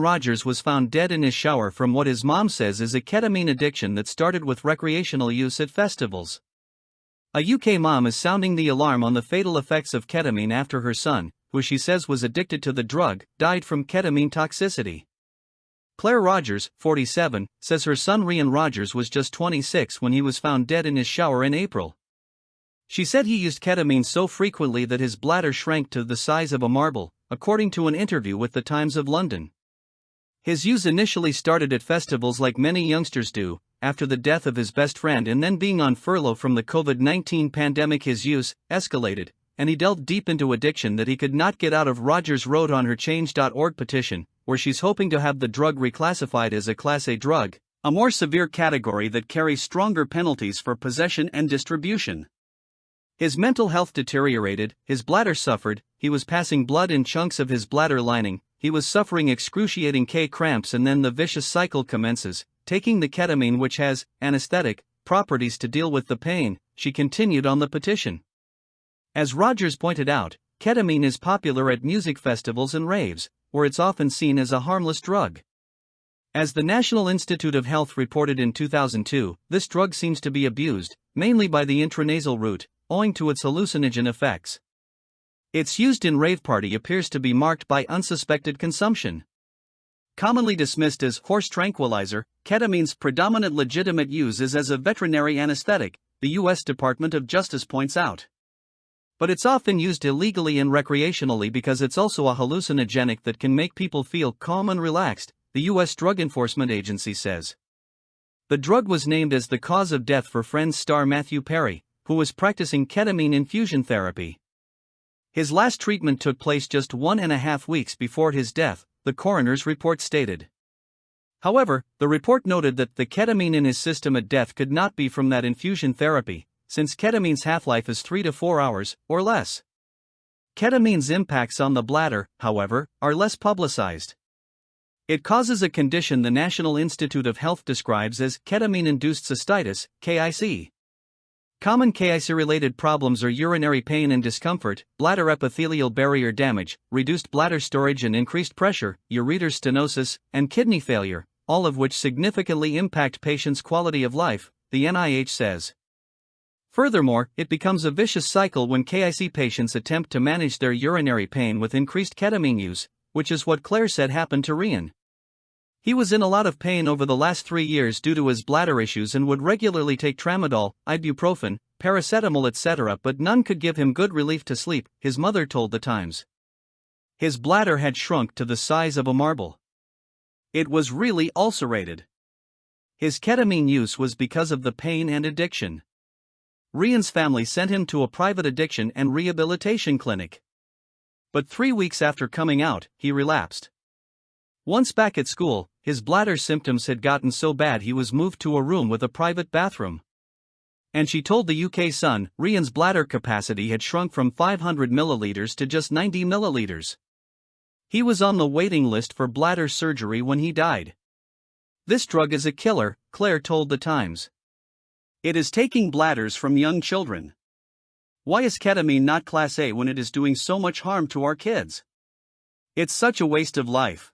Rogers was found dead in his shower from what his mom says is a ketamine addiction that started with recreational use at festivals. A UK mom is sounding the alarm on the fatal effects of ketamine after her son, who she says was addicted to the drug, died from ketamine toxicity. Claire Rogers, 47, says her son Ryan Rogers was just 26 when he was found dead in his shower in April. She said he used ketamine so frequently that his bladder shrank to the size of a marble, according to an interview with the Times of London. His use initially started at festivals like many youngsters do, after the death of his best friend, and then being on furlough from the COVID-19 pandemic his use escalated, and he delved deep into addiction that he could not get out of. Rogers wrote on her Change.org petition, where she's hoping to have the drug reclassified as a Class A drug, a more severe category that carries stronger penalties for possession and distribution. His mental health deteriorated, his bladder suffered, he was passing blood in chunks of his bladder lining, he was suffering excruciating cramps, and then the vicious cycle commences, taking the ketamine, which has anesthetic properties, to deal with the pain, she continued on the petition. As Rogers pointed out, ketamine is popular at music festivals and raves, where it's often seen as a harmless drug. As the National Institute of Health reported in 2002, this drug seems to be abused, mainly by the intranasal route, owing to its hallucinogen effects. Its use in rave party appears to be marked by unsuspected consumption. Commonly dismissed as horse tranquilizer, ketamine's predominant legitimate use is as a veterinary anesthetic, the U.S. Department of Justice points out. But it's often used illegally and recreationally because it's also a hallucinogenic that can make people feel calm and relaxed, the U.S. Drug Enforcement Agency says. The drug was named as the cause of death for Friends star Matthew Perry, who was practicing ketamine infusion therapy. His last treatment took place just 1.5 weeks before his death, the coroner's report stated. However, the report noted that the ketamine in his system at death could not be from that infusion therapy, since ketamine's half-life is 3 to 4 hours, or less. Ketamine's impacts on the bladder, however, are less publicized. It causes a condition the National Institute of Health describes as ketamine-induced cystitis, KIC. Common KIC-related problems are urinary pain and discomfort, bladder epithelial barrier damage, reduced bladder storage and increased pressure, ureter stenosis, and kidney failure, all of which significantly impact patients' quality of life, the NIH says. Furthermore, it becomes a vicious cycle when KIC patients attempt to manage their urinary pain with increased ketamine use, which is what Claire said happened to Ryan. He was in a lot of pain over the last 3 years due to his bladder issues and would regularly take tramadol, ibuprofen, paracetamol, etc., but none could give him good relief to sleep, his mother told the Times. His bladder had shrunk to the size of a marble. It was really ulcerated. His ketamine use was because of the pain and addiction. Ryan's family sent him to a private addiction and rehabilitation clinic. But 3 weeks after coming out, he relapsed. Once back at school, his bladder symptoms had gotten so bad he was moved to a room with a private bathroom. And she told the UK Sun, Ryan's bladder capacity had shrunk from 500 milliliters to just 90 milliliters. He was on the waiting list for bladder surgery when he died. This drug is a killer, Claire told the Times. It is taking bladders from young children. Why is ketamine not Class A when it is doing so much harm to our kids? It's such a waste of life.